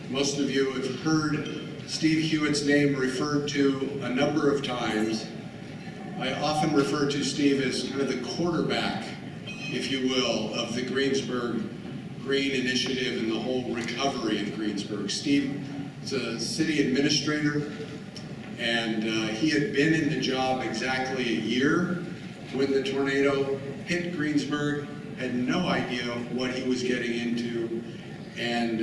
Most of you have heard Steve Hewitt's name referred to a number of times. I often refer to Steve as kind of the quarterback, if you will, of the Greensburg Green Initiative and the whole recovery of Greensburg. Steve is a city administrator, and he had been in the job exactly a year when the tornado hit Greensburg, had no idea what he was getting into, and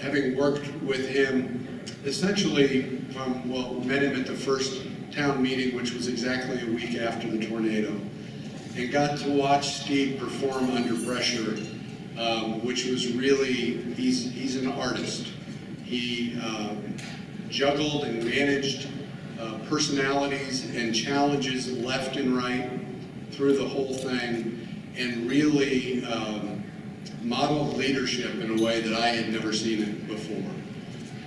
having worked with him essentially from, well, met him at the first town meeting, which was exactly a week after the tornado, and got to watch Steve perform under pressure, which was really, he's an artist. He juggled and managed personalities and challenges left and right through the whole thing, and really modeled leadership in a way that I had never seen it before.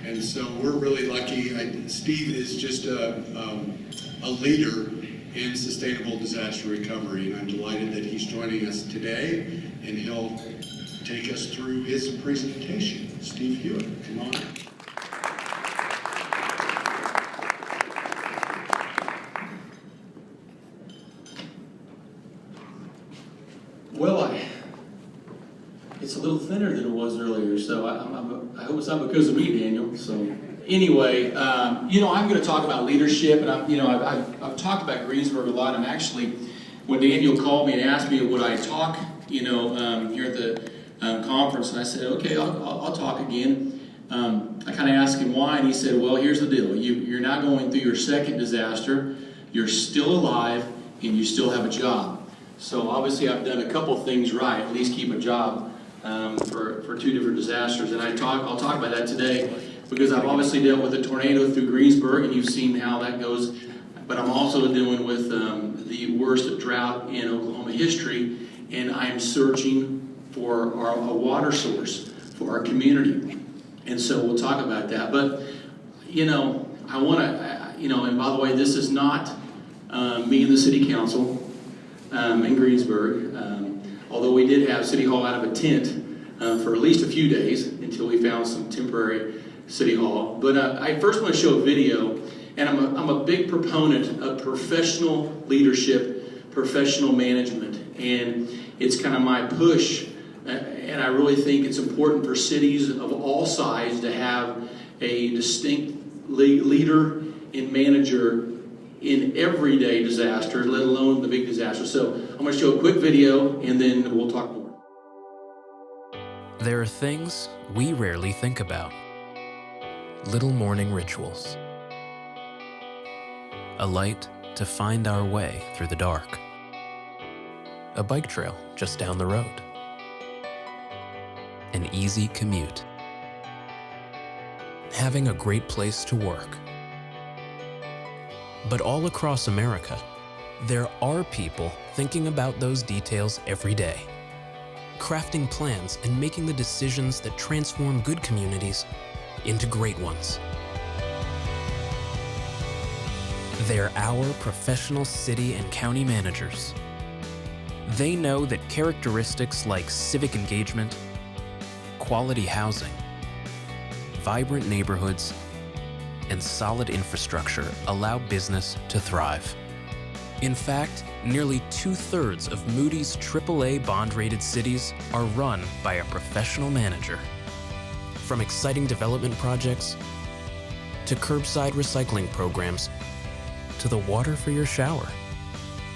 And so we're really lucky. Steve is just a leader in sustainable disaster recovery, and I'm delighted that he's joining us today, and he'll take us through his presentation. Steve Hewitt, come on. Well, it's a little thinner than it was earlier, so I hope it's not because of me, Daniel. So anyway, I'm going to talk about leadership, and I've talked about Greensburg a lot. I'm actually, when Daniel called me and asked me would I talk, here at the conference, and I said, okay, I'll talk again. I kind of asked him why, and he said, well, here's the deal. You're not going through your second disaster. You're still alive, and you still have a job. So obviously I've done a couple things right, at least keep a job for two different disasters. And I'll talk about that today because I've obviously dealt with a tornado through Greensburg, and you've seen how that goes. But I'm also dealing with the worst drought in Oklahoma history, and I'm searching for a water source for our community. And so we'll talk about that. But, I want to, and by the way, this is not me and the city council in Greensburg, although we did have City Hall out of a tent for at least a few days until we found some temporary City Hall. But I first want to show a video, and I'm a big proponent of professional leadership, professional management, and it's kind of my push, and I really think it's important for cities of all sizes to have a distinct leader and manager in everyday disaster, let alone the big disaster. So I'm going to show a quick video, and then we'll talk more. There are things we rarely think about. Little morning rituals. A light to find our way through the dark. A bike trail just down the road. An easy commute. Having a great place to work. But all across America, there are people thinking about those details every day, crafting plans and making the decisions that transform good communities into great ones. They're our professional city and county managers. They know that characteristics like civic engagement, quality housing, vibrant neighborhoods, and solid infrastructure allow business to thrive. In fact, nearly 2/3 of Moody's AAA bond-rated cities are run by a professional manager. From exciting development projects, to curbside recycling programs, to the water for your shower,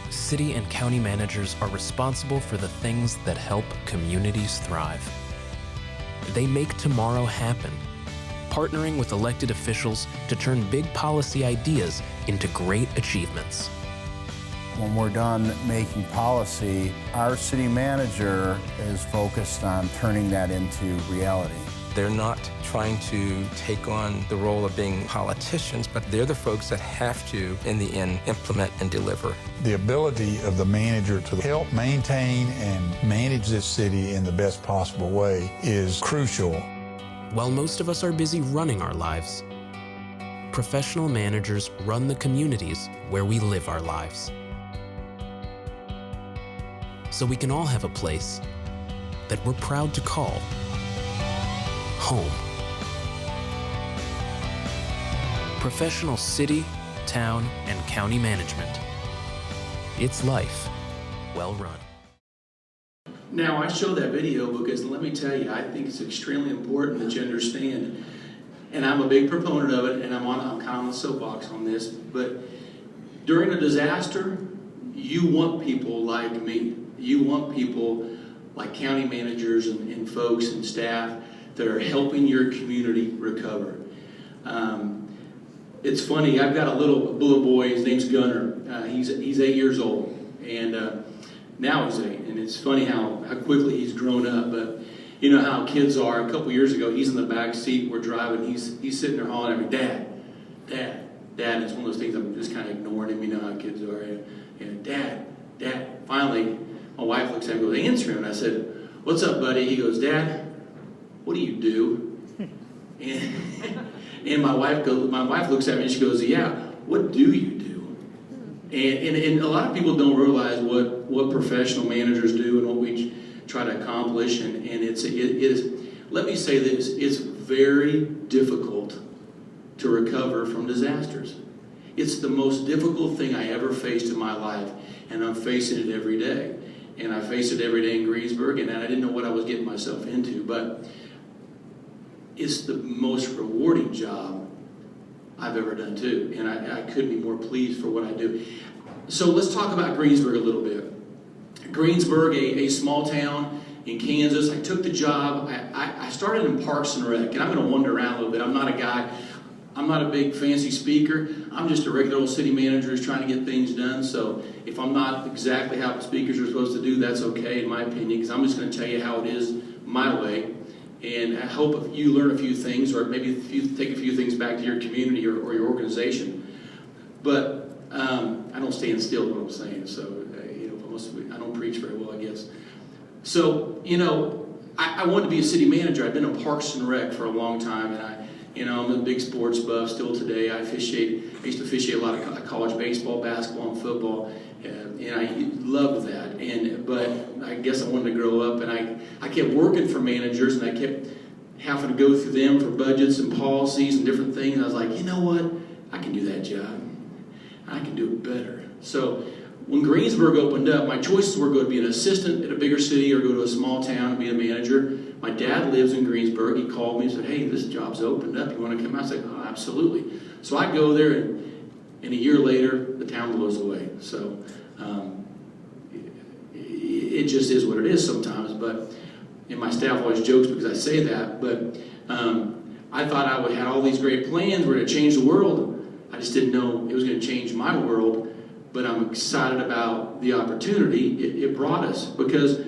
city and county managers are responsible for the things that help communities thrive. They make tomorrow happen, partnering with elected officials to turn big policy ideas into great achievements. When we're done making policy, our city manager is focused on turning that into reality. They're not trying to take on the role of being politicians, but they're the folks that have to, in the end, implement and deliver. The ability of the manager to help maintain and manage this city in the best possible way is crucial. While most of us are busy running our lives, professional managers run the communities where we live our lives. So we can all have a place that we're proud to call home. Professional city, town, and county management. It's life well run. Now, I show that video because let me tell you, I think it's extremely important that you understand, and I'm a big proponent of it, and I'm kind of on the soapbox on this, but during a disaster, you want people like me. You want people like county managers and folks and staff that are helping your community recover. It's funny, I've got a little boy, his name's Gunner. He's 8 years old, and now he's 8, and it's funny how quickly he's grown up, but you know how kids are. A couple years ago, he's in the back seat, we're driving, he's sitting there hollering at me, Dad, and it's one of those things I'm just kind of ignoring him, you know how kids are, and Dad. Finally, my wife looks at him and goes, answer him, and I said, what's up, buddy? He goes, Dad, what do you do? And my wife looks at me and she goes, yeah, what do you do? And a lot of people don't realize what professional managers do and what we try to accomplish, and it is, let me say this, it's very difficult to recover from disasters. It's the most difficult thing I ever faced in my life, and I'm facing it every day. And I face it every day in Greensburg, and I didn't know what I was getting myself into, but it's the most rewarding job I've ever done too, and I couldn't be more pleased for what I do. So let's talk about Greensburg a little bit. Greensburg, a small town in Kansas. I took the job. I started in Parks and Rec, and I'm going to wander around a little bit. I'm not a big fancy speaker. I'm just a regular old city manager who's trying to get things done. So if I'm not exactly how speakers are supposed to do, that's okay in my opinion, because I'm just going to tell you how it is my way. And I hope if you learn a few things, or maybe if you take a few things back to your community or your organization. But I don't stand still what I'm saying. So I don't preach very well, I guess. So I wanted to be a city manager. I've been in Parks and Rec for a long time, and I'm a big sports buff still today. I used to officiate a lot of college baseball, basketball, and football, and I loved that. But I guess I wanted to grow up, and I kept working for managers, and I kept having to go through them for budgets and policies and different things. And I was like, you know what? I can do that job. I can do it better. So when Greensburg opened up, my choices were go to be an assistant at a bigger city or go to a small town and be a manager. My dad lives in Greensburg. He called me and said, hey, this job's opened up. You want to come out? I said, oh, absolutely. So I go there, and a year later, the town blows away. So it just is what it is sometimes. And my staff always jokes because I say that, but I thought I would have all these great plans were to change the world. I just didn't know it was going to change my world. But I'm excited about the opportunity it brought us, because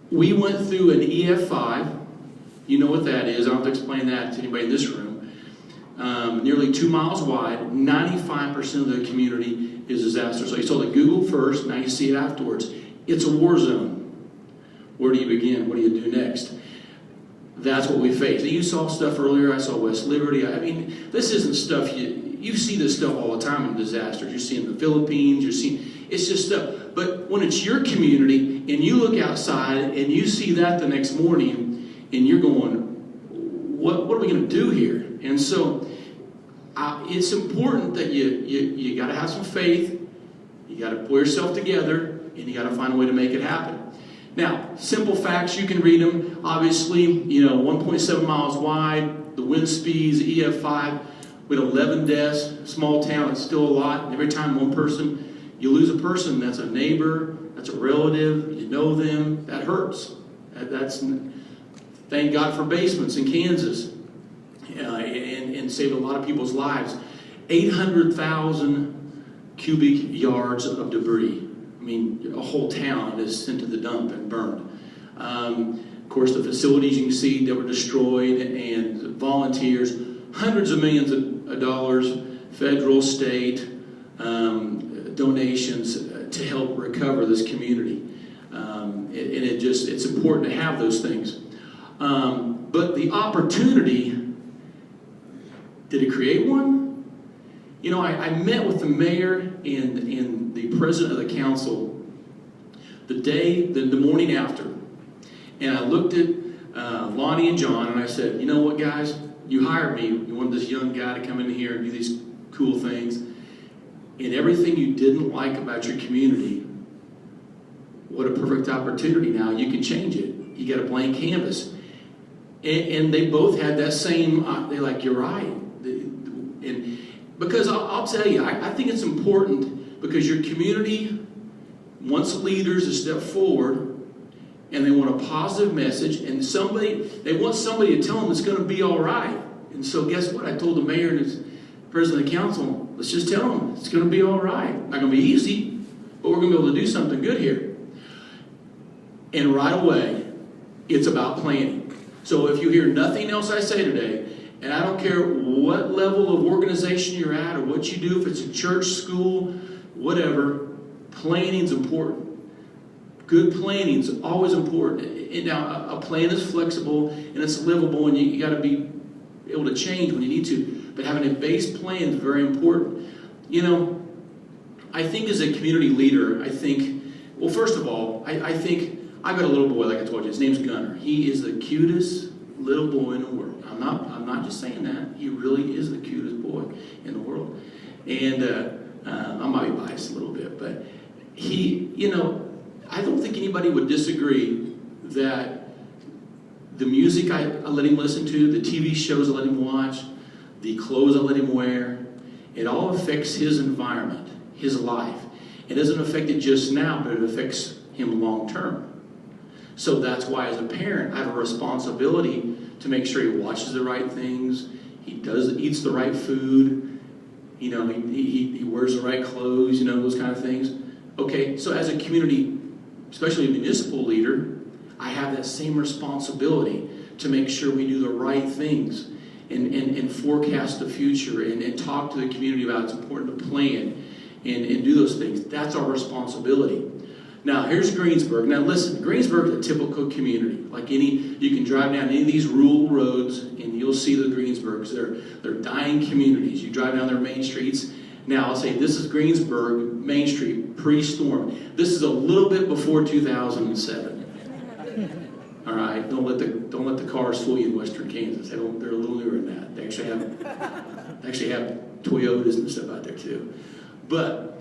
we went through an EF5. You know what that is. I don't have to explain that to anybody in this room. Nearly 2 miles wide, 95% of the community is disaster. So you saw the Google first, now you see it afterwards. It's a war zone. Where do you begin? What do you do next? That's what we face. You saw stuff earlier. I saw West Liberty. I mean, this isn't stuff you see this stuff all the time in disasters. You see in the Philippines. It's just stuff. But when it's your community and you look outside and you see that the next morning and you're going, what are we going to do here? And so it's important that you got to have some faith. You got to pull yourself together, and you got to find a way to make it happen. Now, simple facts, you can read them. Obviously, 1.7 miles wide, the wind speeds, EF5, with 11 deaths, small town, it's still a lot. And every time you lose a person, that's a neighbor, that's a relative, you know them, that hurts. Thank God for basements in Kansas, and saved a lot of people's lives. 800,000 cubic yards of debris. I mean, a whole town is sent to the dump and burned. Of course, the facilities you can see that were destroyed, and volunteers, hundreds of millions of dollars, federal, state, donations to help recover this community. And it's important to have those things. But the opportunity, did it create one? I met with the mayor and the president of the council the morning after, and I looked at Lonnie and John, and I said, you know what, guys? You hired me. You wanted this young guy to come in here and do these cool things. And everything you didn't like about your community, what a perfect opportunity now. You can change it. You got a blank canvas. And they both had that same, they're like, you're right. And because I'll tell you, I think it's important because your community wants leaders to step forward and they want a positive message and they want somebody to tell them it's going to be all right. And so guess what? I told the mayor and the president of the council, let's just tell them it's going to be all right. Not going to be easy, but we're going to be able to do something good here. And right away, it's about planning. So if you hear nothing else I say today, and I don't care what level of organization you're at or what you do, if it's a church, school, whatever, planning's important. Good planning is always important. And now, a plan is flexible and it's livable, and you got to be able to change when you need to. But having a base plan is very important. You know, I think as a community leader, well, first of all, I think I've got a little boy, like I told you. His name's Gunner. He is the cutest little boy in the world. I'm not just saying that. He really is the cutest boy in the world. And I might be biased a little bit, but he, you know, I don't think anybody would disagree that the music I let him listen to, the TV shows I let him watch, the clothes I let him wear, it all affects his environment, his life. It doesn't affect it just now, but it affects him long term. So that's why as a parent, I have a responsibility to make sure he watches the right things, eats the right food, you know, he wears the right clothes, you know, those kind of things. Okay, so as a community, especially a municipal leader, I have that same responsibility to make sure we do the right things and forecast the future and talk to the community about it's important to plan and do those things. That's our responsibility. Now, here's Greensburg. Now, listen, Greensburg is a typical community. Like you can drive down any of these rural roads and you'll see the Greensburgs. They're dying communities. You drive down their main streets. Now, I'll say this is Greensburg, Main Street, pre-storm. This is a little bit before 2007. All right, don't let the cars fool you in Western Kansas. They're a little newer than that. They actually have Toyotas and stuff out there too. But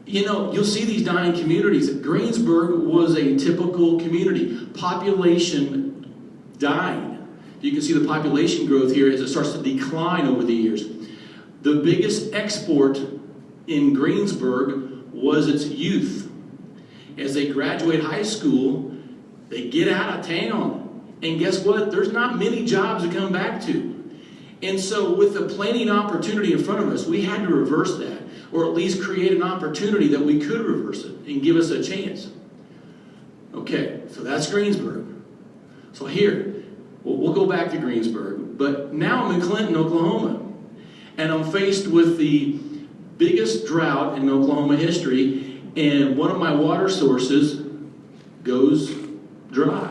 you know, you'll see these dying communities. Greensburg was a typical community. Population dying. You can see the population growth here as it starts to decline over the years. The biggest export in Greensburg was its youth. As they graduate high school, they get out of town. And guess what? There's not many jobs to come back to. And so with the planning opportunity in front of us, we had to reverse that, or at least create an opportunity that we could reverse it and give us a chance. Okay, so that's Greensburg. So here, we'll go back to Greensburg, but now I'm in Clinton, Oklahoma, and I'm faced with the biggest drought in Oklahoma history, and one of my water sources goes dry.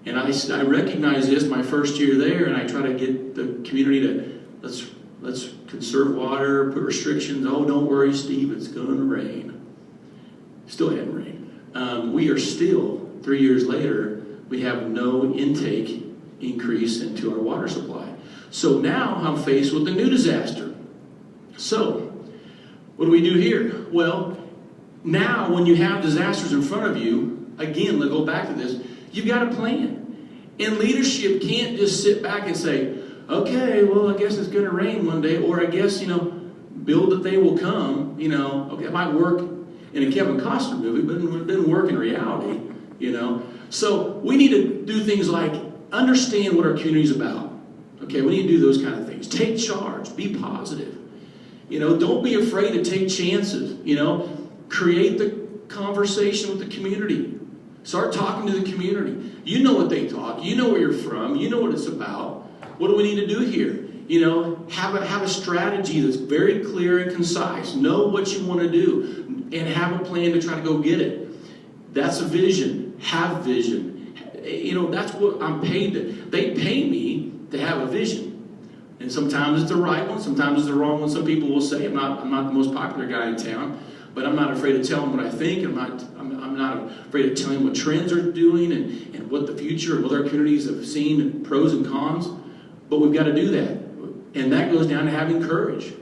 And I recognize this my first year there, and I try to get the community to, let's conserve water, put restrictions. Oh, don't worry, Steve, it's going to rain. Still hadn't rained. We are still, 3 years later, we have no intake increase into our water supply. So now I'm faced with a new disaster. So, what do we do here? Well, now when you have disasters in front of you, again, let's go back to this, you've got a plan. And leadership can't just sit back and say, okay, well, I guess it's going to rain one day, or I guess, you know, build that they will come, you know, okay, it might work in a Kevin Costner movie, but it didn't work in reality, you know. So we need to do things like understand what our community is about. Okay, we need to do those kind of things. Take charge, be positive. You know, don't be afraid to take chances, you know. Create the conversation with the community. Start talking to the community. You know what they talk. You know where you're from. You know what it's about. What do we need to do here? You know, have a strategy that's very clear and concise. Know what you want to do and have a plan to try to go get it. That's a vision. Have vision. You know, that's what I'm paid to. They pay me to have a vision. And sometimes it's the right one, sometimes it's the wrong one. Some people will say I'm not the most popular guy in town. but I'm not afraid to tell them what I think. I'm not afraid of telling what trends are doing and what the future of other communities have seen, and pros and cons. But we've got to do that. And that goes down to having courage.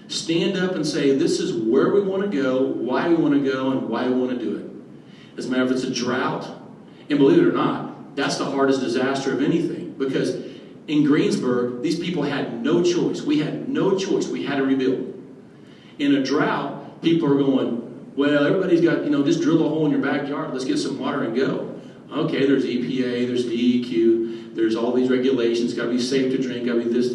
Stand up and say, this is where we want to go, why we want to go, and why we want to do it. As a matter of fact, if it's a drought, and believe it or not, that's the hardest disaster of anything. Because in Greensburg, these people had no choice. We had no choice. We had to rebuild. In a drought, people are going, well, everybody's got, just drill a hole in your backyard. Let's get some water and go. Okay, there's EPA, there's DEQ, there's all these regulations. Got to be safe to drink. Got to be this,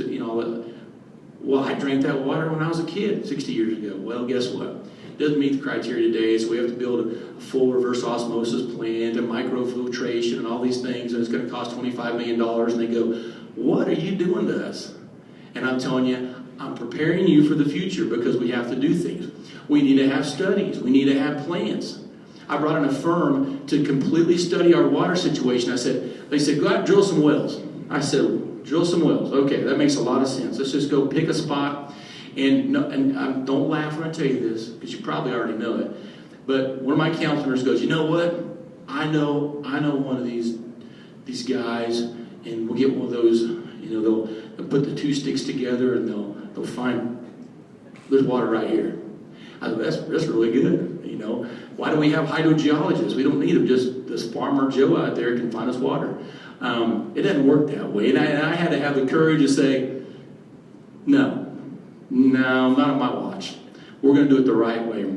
Well, I drank that water when I was a kid 60 years ago. Well, guess what? It doesn't meet the criteria today, so we have to build a full reverse osmosis plant and microfiltration and all these things, and it's going to cost $25 million. And they go, what are you doing to us? And I'm telling you, I'm preparing you for the future because we have to do things. We need to have studies. We need to have plans. I brought in a firm to completely study our water situation. They said, go out and drill some wells. I said, drill some wells. Okay, that makes a lot of sense. Let's just go pick a spot. And don't laugh when I tell you this, because you probably already know it. But one of my counselors goes, you know what? I know one of these guys, and we'll get one of those. They'll put the two sticks together, and they'll find there's water right here. I go, that's really good. Why do we have hydrogeologists? We don't need them. Just this farmer Joe out there can find us water. It doesn't work that way. And I had to have the courage to say, no, not on my watch. We're going to do it the right way.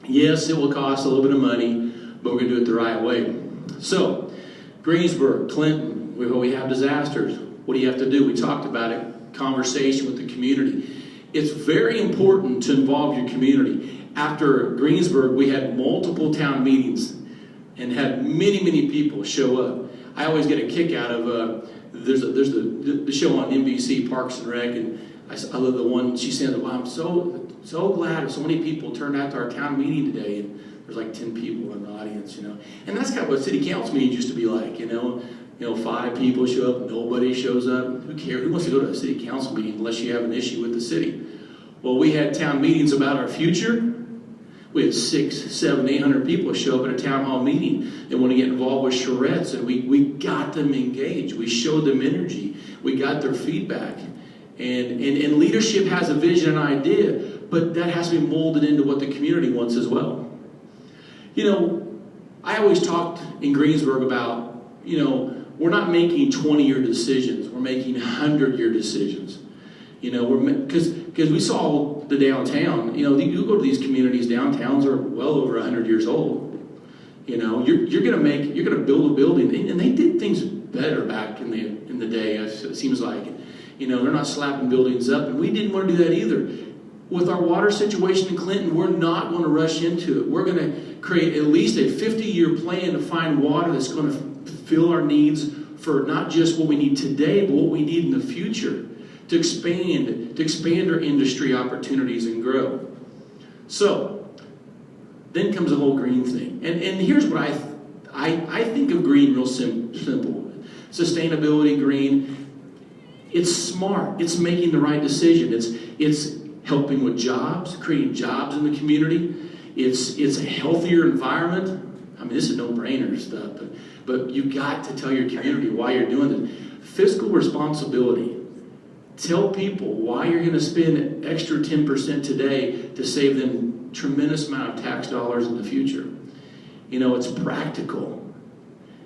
Yes, it will cost a little bit of money, but we're going to do it the right way. So, Greensburg, Clinton, we have disasters. What do you have to do? We talked about it. Conversation with the community. It's very important to involve your community. After Greensburg, we had multiple town meetings and had many people show up. I always get a kick out of, there's the show on NBC, Parks and Rec, and I love the one she said, well, I'm so glad so many people turned out to our town meeting today, and there's like 10 people in the audience, And that's kind of what city council meetings used to be like, 5 people show up, nobody shows up. Who cares? Who wants to go to a city council meeting unless you have an issue with the city? Well, we had town meetings about our future. We had 600, 700, 800 people show up at a town hall meeting. They want to get involved with charrettes, and we got them engaged. We showed them energy. We got their feedback. And leadership has a vision and idea, but that has to be molded into what the community wants as well. I always talked in Greensburg about, we're not making 20-year decisions. We're making 100-year decisions. Because we saw the downtown. You go to these communities, downtowns are well over 100 years old. You're gonna build a building, and they did things better back in the day. It seems like, they're not slapping buildings up, and we didn't want to do that either. With our water situation in Clinton, we're not going to rush into it. We're going to create at least a 50-year plan to find water that's going to fill our needs for not just what we need today, but what we need in the future. To expand our industry opportunities and grow. So, then comes the whole green thing. And here's what I think of green real simple. Sustainability, green, it's smart. It's making the right decision. It's helping with jobs, creating jobs in the community. It's a healthier environment. I mean, this is no-brainer stuff, but you got to tell your community why you're doing this. Fiscal responsibility. Tell people why you're going to spend an extra 10% today to save them a tremendous amount of tax dollars in the future. It's practical.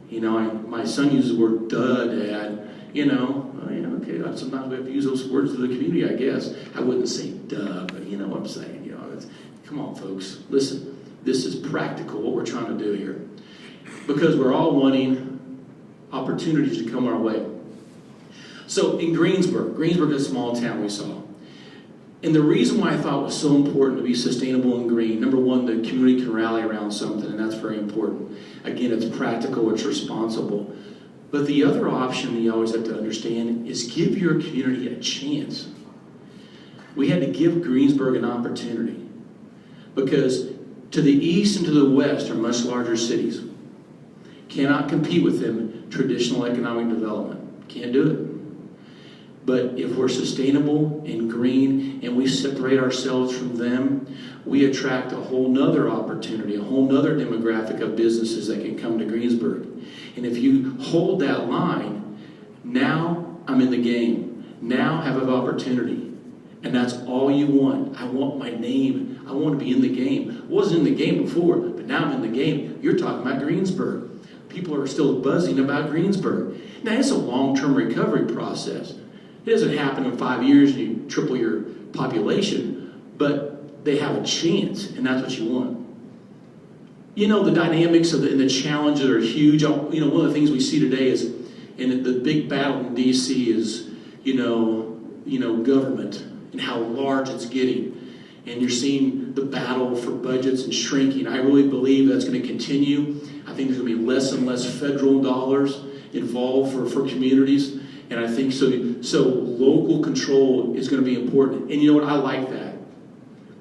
My son uses the word duh, Dad. Okay, sometimes we have to use those words to the community, I guess. I wouldn't say duh, but you know what I'm saying. Come on, folks. Listen, this is practical, what we're trying to do here. Because we're all wanting opportunities to come our way. So in Greensburg is a small town we saw. And the reason why I thought it was so important to be sustainable and green, number one, the community can rally around something, and that's very important. Again, it's practical, it's responsible. But the other option that you always have to understand is give your community a chance. We had to give Greensburg an opportunity. Because to the east and to the west are much larger cities. Cannot compete with them in traditional economic development. Can't do it. But if we're sustainable and green and we separate ourselves from them, we attract a whole nother opportunity, a whole nother demographic of businesses that can come to Greensburg. And if you hold that line, now I'm in the game. Now I have an opportunity. And that's all you want. I want my name. I want to be in the game. I wasn't in the game before, but now I'm in the game. You're talking about Greensburg. People are still buzzing about Greensburg. Now, it's a long-term recovery process. It doesn't happen in 5 years and you triple your population, but they have a chance, and that's what you want. You know, the dynamics of and the challenges are huge. You know, one of the things we see today is, and the big battle in D.C. is, you know, government and how large it's getting. And you're seeing the battle for budgets and shrinking. I really believe that's going to continue. I think there's going to be less and less federal dollars involved for communities. And I think so local control is going to be important. And you know what? I like that.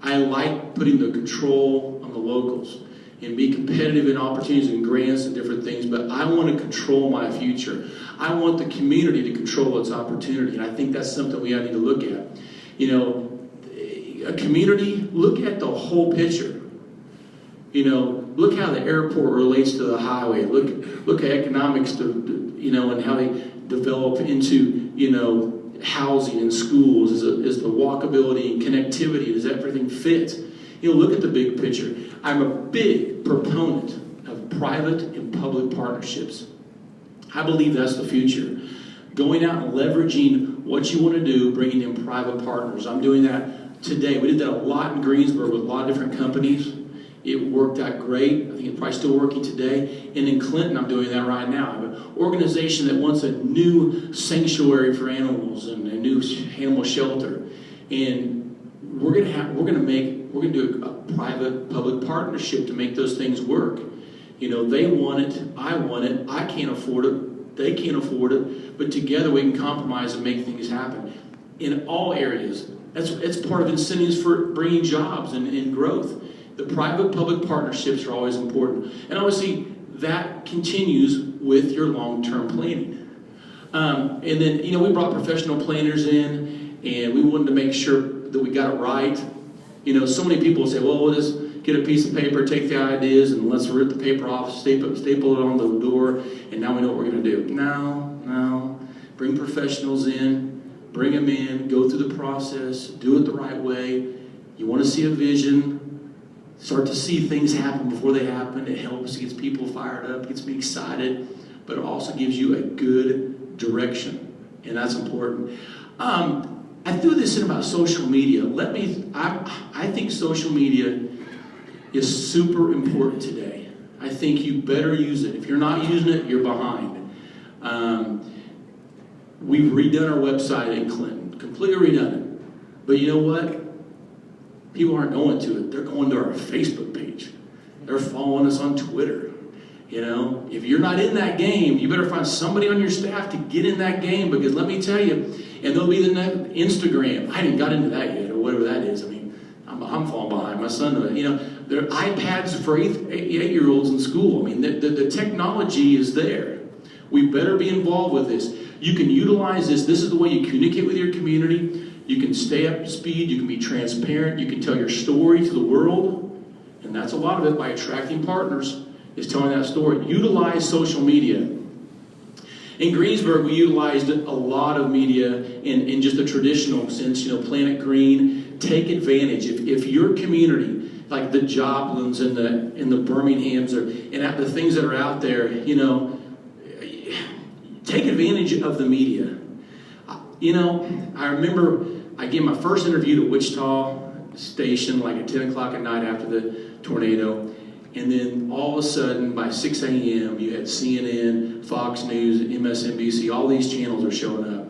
I like putting the control on the locals and be competitive in opportunities and grants and different things, but I want to control my future. I want the community to control its opportunity, and I think that's something we need to look at. You know, a community, look at the whole picture. You know, look how the airport relates to the highway. Look at economics, you know, and how they develop into, you know, housing and schools. Is the walkability and connectivity, does everything fit? You know, look at the big picture. I'm a big proponent of private and public partnerships. I believe that's the future. Going out and leveraging what you want to do, bringing in private partners. I'm doing that today. We did that a lot in Greensburg with a lot of different companies. It worked out great. I think it's probably still working today. And in Clinton, I'm doing that right now. I have an organization that wants a new sanctuary for animals and a new animal shelter. And we're gonna do a private-public partnership to make those things work. You know, they want it, I want it, I can't afford it, they can't afford it, but together we can compromise and make things happen in all areas. It's part of incentives for bringing jobs and growth. The private-public partnerships are always important. And obviously, that continues with your long-term planning. And then, you know, we brought professional planners in, and we wanted to make sure that we got it right. You know, so many people say, well, we'll just get a piece of paper, take the ideas, and let's rip the paper off, staple it on the door, and now we know what we're going to do. No. Bring professionals in, bring them in, go through the process, do it the right way. You want to see a vision, start to see things happen before they happen. It helps, it gets people fired up, gets me excited, but it also gives you a good direction, and that's important. I threw this in about social media. I think social media is super important today. I think you better use it. If you're not using it, you're behind. We've redone our website in Clinton, completely redone it. But you know what? People aren't going to it. They're going to our Facebook page. They're following us on Twitter. You know, if you're not in that game, you better find somebody on your staff to get in that game, because let me tell you, and there'll be the next Instagram. I haven't got into that yet, or whatever that is. I mean, I'm falling behind. My son, you know, there are iPads for 8-year-olds in school. I mean, the technology is there. We better be involved with this. You can utilize this. This is the way you communicate with your community. You can stay up to speed. You can be transparent. You can tell your story to the world. And that's a lot of it by attracting partners, is telling that story. Utilize social media. In Greensburg, we utilized a lot of media in just a traditional sense, you know, Planet Green. Take advantage. If your community, like the Joplins and the Birminghams, and the things that are out there, you know, take advantage of the media. You know, I remember I gave my first interview to Wichita Station like at 10 o'clock at night after the tornado. And then all of a sudden, by 6 a.m., you had CNN, Fox News, MSNBC, all these channels are showing up.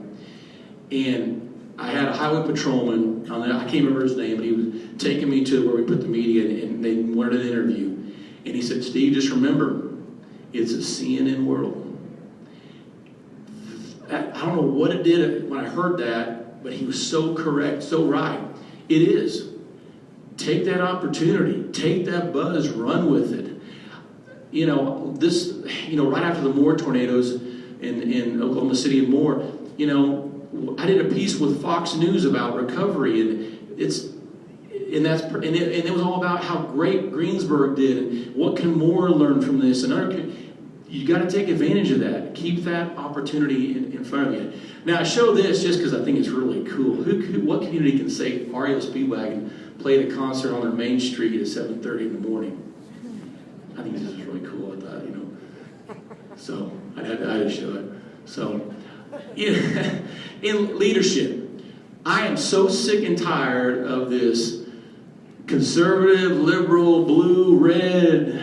And I had a highway patrolman, I can't remember his name, but he was taking me to where we put the media, and they wanted an interview. And he said, Steve, just remember, it's a CNN world. I don't know what it did when I heard that, but he was so correct, so right. It is. Take that opportunity, take that buzz, run with it. You know, right after the Moore tornadoes in Oklahoma City and Moore, you know, I did a piece with Fox News about recovery, and it was all about how great Greensburg did and what can more learn from this. And you got to take advantage of that. Keep that opportunity in front of you. Now I show this just because I think it's really cool. What community can say REO Speedwagon played a concert on their main street at 7:30 in the morning? I think this is really cool. I thought, so I had to show it. So in leadership, I am so sick and tired of this conservative, liberal, blue, red,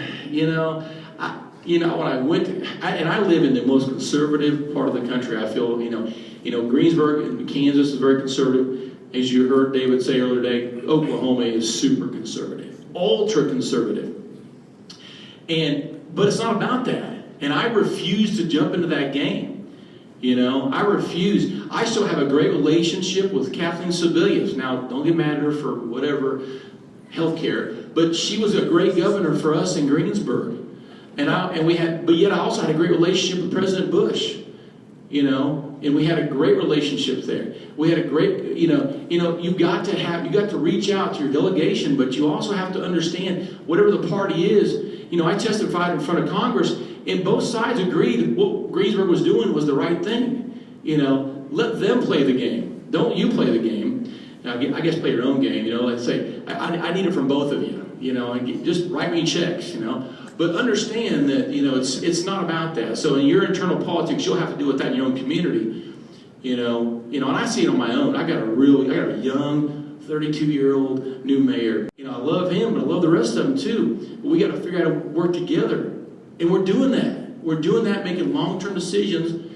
when I went to, and I live in the most conservative part of the country. I feel, Greensburg in Kansas is very conservative. As you heard David say earlier today, Oklahoma is super conservative, ultra conservative. But it's not about that. And I refuse to jump into that game. I refuse. I still have a great relationship with Kathleen Sebelius. Now, don't get mad at her for whatever healthcare, but she was a great governor for us in Greensburg. But yet I also had a great relationship with President Bush, and we had a great relationship there. We had a great, you've got to reach out to your delegation, but you also have to understand whatever the party is. I testified in front of Congress, and both sides agreed that what Greensburg was doing was the right thing. Let them play the game. Don't you play the game. Now, I guess play your own game. Let's say, I need it from both of you. And just write me checks. But understand that it's not about that. So in your internal politics, you'll have to deal with that in your own community. And I see it on my own. I got a young 32-year-old new mayor. I love him, but I love the rest of them too. But we got to figure out how to work together, and we're doing that. We're doing that, making long-term decisions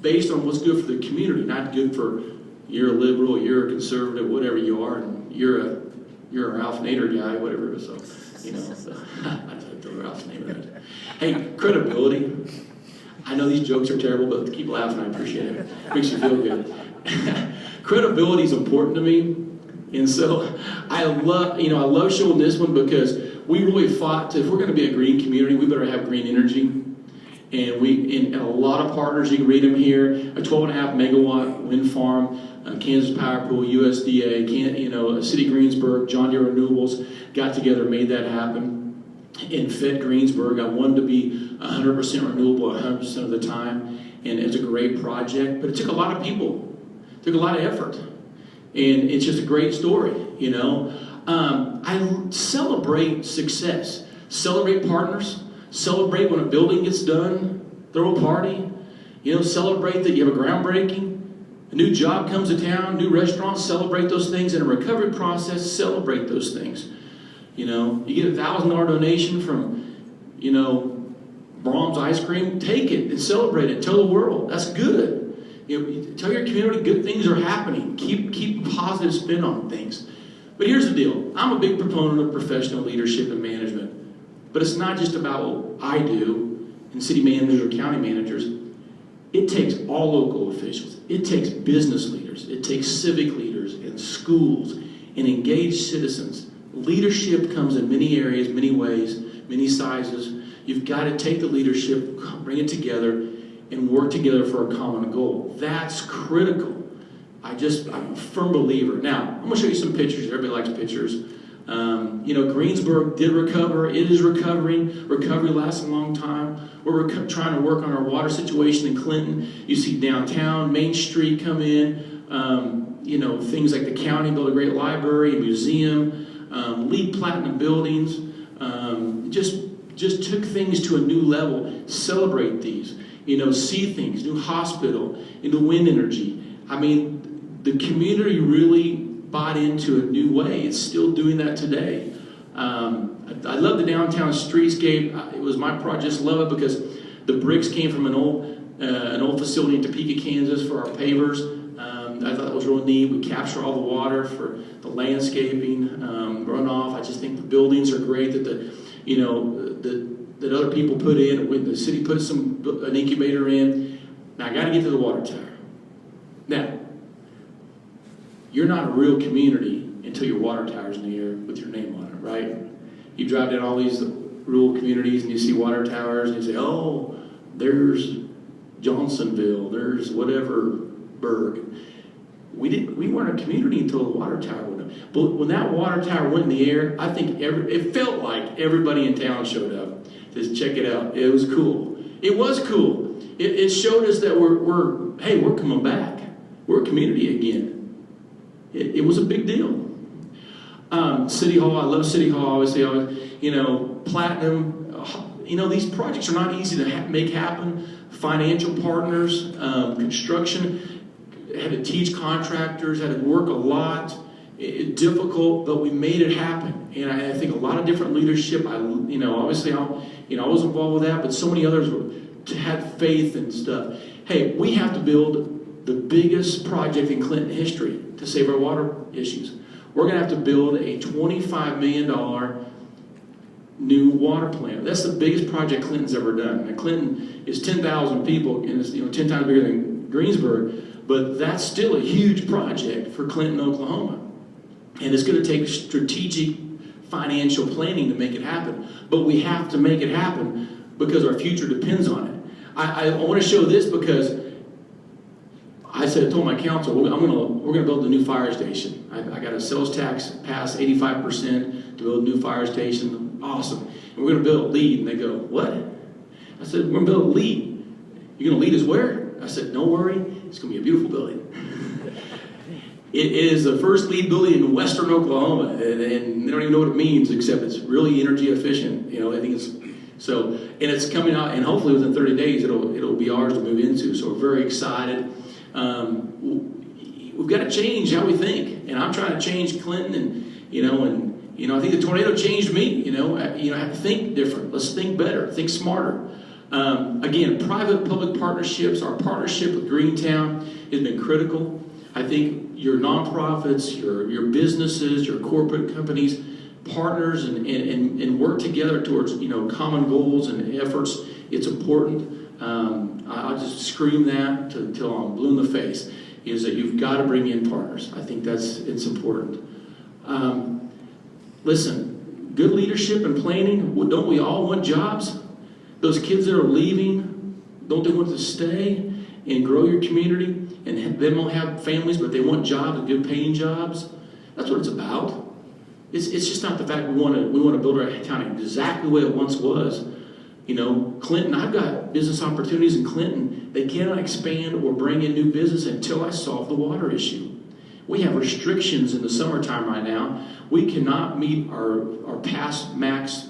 based on what's good for the community, not good for you're a liberal, you're a conservative, whatever you are, and you're a Ralph Nader guy, whatever. So I just throw Ralph's name in it. Hey, credibility. I know these jokes are terrible, but keep laughing. I appreciate it. Makes you feel good. Credibility is important to me, and so I love showing this one because we really fought if we're going to be a green community, we better have green energy. And a lot of partners, you can read them here, a 12.5 megawatt wind farm, Kansas Power Pool, USDA, City of Greensburg, John Deere Renewables got together, made that happen, and fed Greensburg. I wanted to be 100% renewable 100% of the time, and it's a great project, but it took a lot of people, took a lot of effort, and it's just a great story, I celebrate success, celebrate partners, celebrate when a building gets done, throw a party, celebrate that you have a groundbreaking, a new job comes to town, new restaurants, celebrate those things. In a recovery process, celebrate those things. You get a $1,000 donation from, Brahms ice cream, take it and celebrate it. Tell the world, that's good. Tell your community good things are happening. Keep a positive spin on things. But here's the deal. I'm a big proponent of professional leadership and management. But it's not just about what I do and city managers or county managers. It takes all local officials. It takes business leaders. It takes civic leaders and schools and engaged citizens. Leadership comes in many areas, many ways, many sizes. You've got to take the leadership, bring it together, and work together for a common goal. That's critical. I'm a firm believer. Now, I'm going to show you some pictures. Everybody likes pictures. Greensburg did recover. It is recovering. Recovery lasts a long time. We're trying to work on our water situation in Clinton. You see downtown, Main Street come in. Things like the county built a great library, a museum, LEED platinum buildings. Just took things to a new level. Celebrate these. See things. New hospital. Wind energy. The community really bought into a new way. It's still doing that today. I love the downtown streetscape. It was my project. Just love it because the bricks came from an old facility in Topeka, Kansas for our pavers. I thought that was real neat. We capture all the water for the landscaping, runoff. I just think the buildings are great that that other people put in. When the city put an incubator in. Now I got to get to the water tower. Now, you're not a real community until your water tower's in the air with your name on it, right? You drive down all these rural communities and you see water towers and you say, oh, there's Johnsonville, there's whatever burg. we weren't a community until the water tower went up. But when that water tower went in the air, I think it felt like everybody in town showed up to check it out. It was cool. It was cool. It showed us that we're coming back. We're a community again. It was a big deal. City Hall, I love City Hall. Obviously, Platinum. These projects are not easy to make happen. Financial partners, construction, had to teach contractors, had to work a lot. Difficult, but we made it happen. And I think a lot of different leadership. Obviously, I was involved with that, but so many others had faith and stuff. Hey, we have to build the biggest project in Clinton history to save our water issues. We're going to have to build a $25 million new water plant. That's the biggest project Clinton's ever done. Now, Clinton is 10,000 people, and it's 10 times bigger than Greensburg, but that's still a huge project for Clinton, Oklahoma. And it's going to take strategic financial planning to make it happen. But we have to make it happen because our future depends on it. I want to show this because I told my council, we're going to build a new fire station. I got a sales tax pass 85% to build a new fire station. Awesome. And we're going to build a lead. And they go, what? I said, we're going to build a lead. You're going to lead us where? I said, don't worry. It's going to be a beautiful building. It is the first lead building in western Oklahoma. And they don't even know what it means, except it's really energy efficient. I think it's so, and it's coming out, and hopefully within 30 days it'll be ours to move into. So we're very excited. We've got to change how we think, and I'm trying to change Clinton, and I think the tornado changed me. I have to think different. Let's think better, think smarter. Again, private-public partnerships. Our partnership with Greentown has been critical. I think your nonprofits, your businesses, your corporate companies, partners and work together towards common goals and efforts. It's important. I'll just scream that until I'm blue in the face. Is that you've got to bring in partners. I think it's important. Listen, good leadership and planning. Don't we all want jobs? Those kids that are leaving, don't they want to stay and grow your community? And they won't have families, but they want jobs, and good paying jobs. That's what it's about. It's just not the fact we want to build our town exactly the way it once was. Clinton, I've got business opportunities in Clinton. They cannot expand or bring in new business until I solve the water issue. We have restrictions in the summertime right now. We cannot meet our past max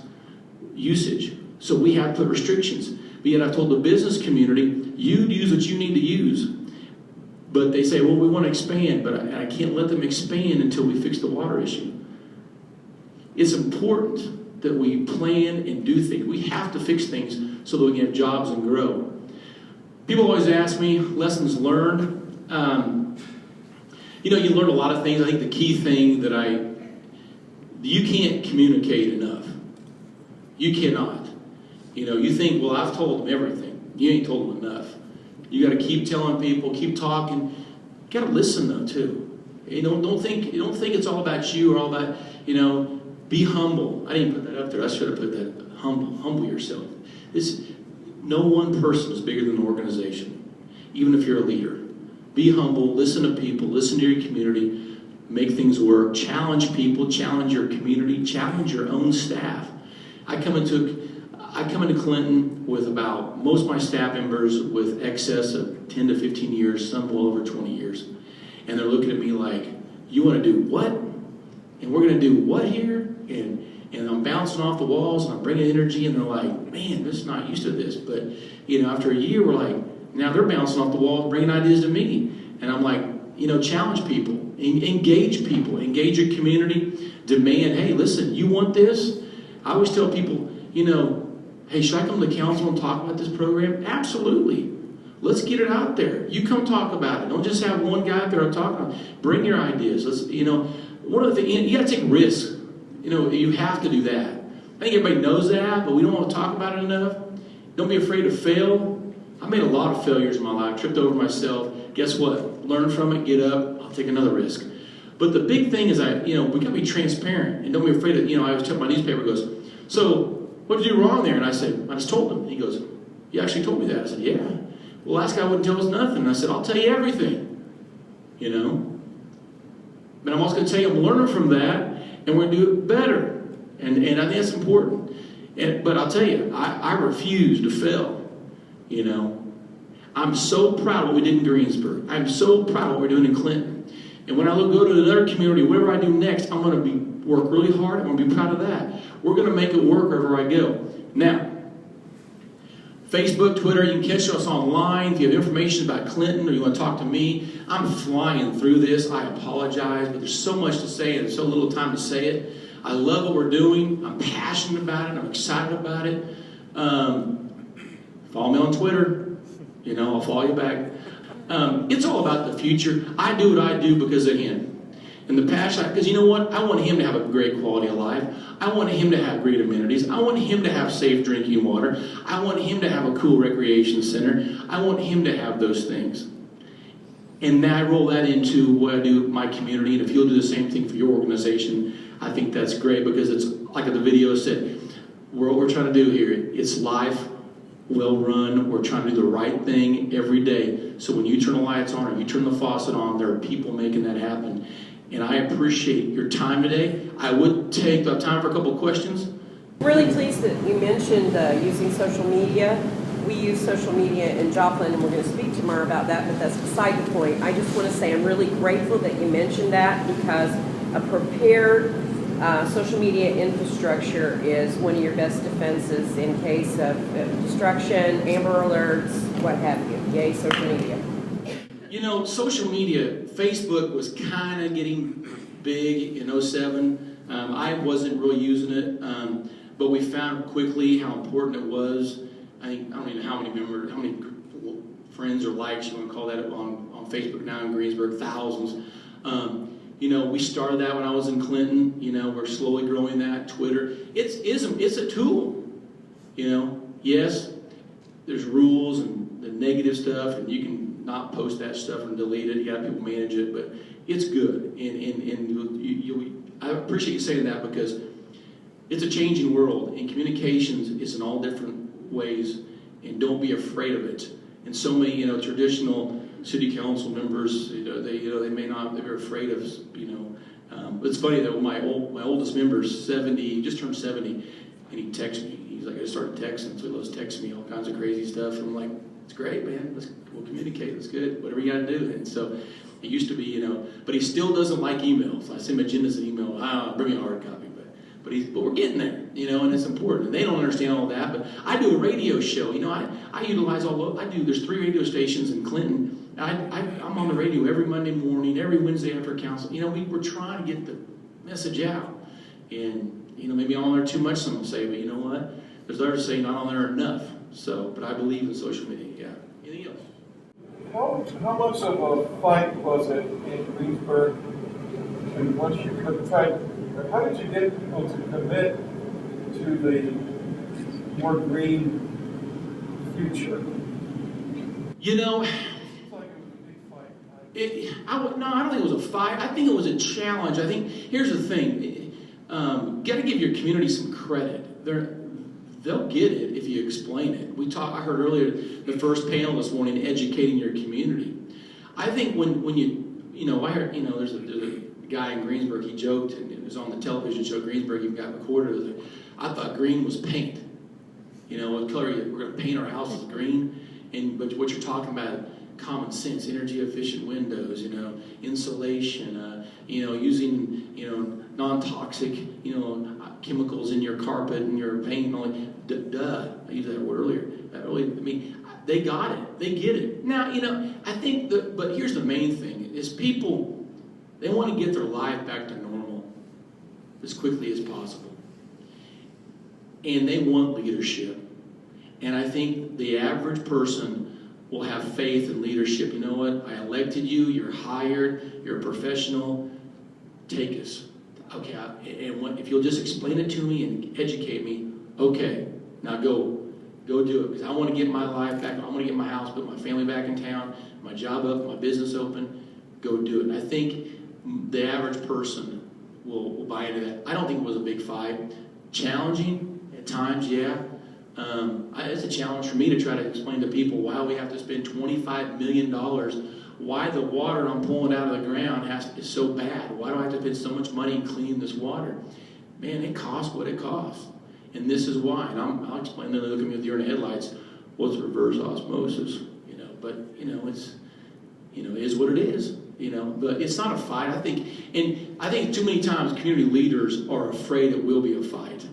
usage. So we have to put restrictions. But yet I've told the business community, you use what you need to use. But they say, well, we want to expand, but I can't let them expand until we fix the water issue. It's important that we plan and do things. We have to fix things so that we can have jobs and grow. People always ask me, lessons learned. You learn a lot of things. I think the key thing you can't communicate enough. You cannot. You think, well, I've told them everything. You ain't told them enough. You got to keep telling people, keep talking. You got to listen though too. Don't think it's all about you or all about Be humble. I didn't put that up there. I should have put that. Humble yourself. No one person is bigger than an organization, even if you're a leader. Be humble. Listen to people. Listen to your community. Make things work. Challenge people. Challenge your community. Challenge your own staff. I come into Clinton with most of my staff members with excess of 10 to 15 years, some well over 20 years. And they're looking at me like, you want to do what? And we're going to do what here? And I'm bouncing off the walls and I'm bringing energy, and they're like, man, this is not used to this. But, after a year, we're like, now they're bouncing off the walls, bringing ideas to me. And I'm like, challenge people, engage people, engage your community, demand, hey, listen, you want this? I always tell people, hey, should I come to council and talk about this program? Absolutely. Let's get it out there. You come talk about it. Don't just have one guy out there talking about it. Bring your ideas. One of the things, you got to take risks. You have to do that. I think everybody knows that, but we don't want to talk about it enough. Don't be afraid to fail. I made a lot of failures in my life, tripped over myself. Guess what? Learn from it, get up, I'll take another risk. But the big thing is we got to be transparent and don't be afraid of, I was telling my newspaper, goes, so what did you do wrong there? And I said, I just told him. He goes, you actually told me that? I said, yeah. Well, last guy wouldn't tell us nothing. And I said, I'll tell you everything. But I'm also going to tell you, I'm learning from that, and we're going to do it better. And I think that's important. But I'll tell you, I refuse to fail. You know, I'm so proud of what we did in Greensburg. I'm so proud of what we're doing in Clinton. And when I go to another community, whatever I do next, I'm going to work really hard. I'm going to be proud of that. We're going to make it work wherever I go. Now, Facebook, Twitter, you can catch us online. If you have information about Clinton or you want to talk to me, I'm flying through this. I apologize, but there's so much to say and so little time to say it. I love what we're doing. I'm passionate about it. I'm excited about it. Follow me on Twitter. You know, I'll follow you back. It's all about the future. I do what I do because of him. And the passion, because you know what? I want him to have a great quality of life. I want him to have great amenities. I want him to have safe drinking water. I want him to have a cool recreation center. I want him to have those things. And now I roll that into what I do with my community. And if you'll do the same thing for your organization, I think that's great, because it's like the video said, what we're trying to do here, it's life well run. We're trying to do the right thing every day. So when you turn the lights on or you turn the faucet on, there are people making that happen. And I appreciate your time today. I would take time for a couple of questions. Really pleased that you mentioned using social media. We use social media in Joplin, and we're going to speak tomorrow about that, but that's beside the point. I just want to say I'm really grateful that you mentioned that, because a prepared social media infrastructure is one of your best defenses in case of destruction, Amber Alerts, what have you. Yay, social media. You know, social media, Facebook was kind of getting big in 2007. I wasn't really using it, but we found quickly how important it was. I don't even know how many friends or likes you want to call that on Facebook now in Greensburg, thousands. You know, we started that when I was in Clinton. You know, we're slowly growing that. Twitter, it's a tool. You know, yes, there's rules and the negative stuff, and you can not post that stuff and delete it. You got people manage it, but it's good. And I appreciate you saying that, because it's a changing world, and communications is in all different ways, and don't be afraid of it. And so many, traditional city council members, they may not, they're afraid of, but it's funny that my oldest member's 70, just turned 70, and he texts me. He's like, I just started texting, so he loves texting me all kinds of crazy stuff. And I'm like, it's great, man. We'll communicate. That's good. Whatever you got to do. And so it used to be, but he still doesn't like emails. I send him agendas and email. Bring me a hard copy. But we're getting there, and it's important. And they don't understand all that. But I do a radio show. I utilize there's 3 radio stations in Clinton. I'm on the radio every Monday morning, every Wednesday after council. We're trying to get the message out. And, maybe I'm on there too much, some will say, but you know what? There's others say not on there enough. But I believe in social media, yeah. Anything else? How much of a fight was it in Greensburg? And once you how did you get people to commit to the more green future? Seems like it was a big fight. I don't think it was a fight. I think it was a challenge. I think, here's the thing. Got to give your community some credit. They'll get it if you explain it. I heard earlier, the first panel this morning, educating your community. I think when I heard, there's a guy in Greensburg, he joked, and it was on the television show Greensburg, he got recorded. I thought green was paint. What color we're going to paint our houses green. But what you're talking about, common sense, energy efficient windows, insulation, using, non-toxic, chemicals in your carpet and your paint. I used that word earlier. They got it. They get it. Now, I think but here's the main thing, is people, they want to get their life back to normal as quickly as possible. And they want leadership. And I think the average person will have faith in leadership. You know what? I elected you. You're hired. You're a professional. Take us. Okay, and if you'll just explain it to me and educate me, okay, now go do it. Because I want to get my life back. I want to get my house, put my family back in town, my job up, my business open. Go do it. And I think the average person will buy into that. I don't think it was a big fight. Challenging at times, yeah. It's a challenge for me to try to explain to people why we have to spend $25 million why the water I'm pulling out of the ground is so bad. Why do I have to spend so much money in cleaning this water? Man, it costs what it costs. And this is why. And I'll explain, then they look at me with deer in the headlights. Well, it's reverse osmosis, but, it's, it is what it is, but it's not a fight. I think too many times community leaders are afraid it will be a fight.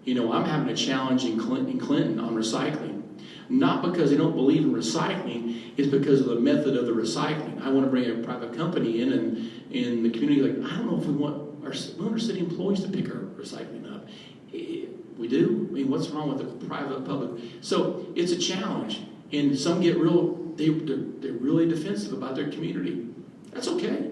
I'm having a challenge in Clinton on recycling. Not because they don't believe in recycling, it's because of the method of the recycling. I want to bring a private company in and in the community, I don't know if we want our city employees to pick our recycling up. We do? I mean, what's wrong with the private public? So it's a challenge. And some get they're really defensive about their community. That's okay.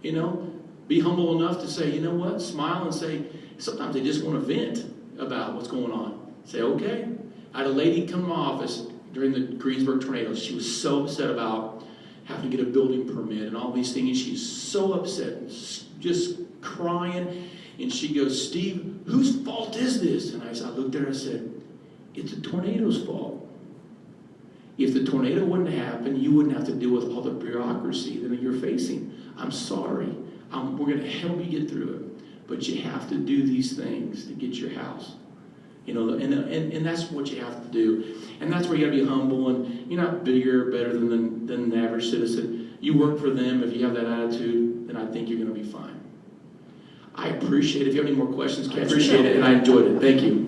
Be humble enough to say, you know what, smile and say, sometimes they just want to vent about what's going on. Say, okay. I had a lady come to my office during the Greensburg tornadoes. She was so upset about having to get a building permit and all these things. She's so upset, just crying. And she goes, Steve, whose fault is this? And I looked at her and I said, it's a tornado's fault. If the tornado wouldn't happen, you wouldn't have to deal with all the bureaucracy that you're facing. I'm sorry. We're going to help you get through it. But you have to do these things to get your house. And that's what you have to do. And that's where you got to be humble, and you're not bigger or better than the average citizen. You work for them. If you have that attitude, then I think you're going to be fine. I appreciate it. If you have any more questions, I appreciate it, and I enjoyed it. Thank you.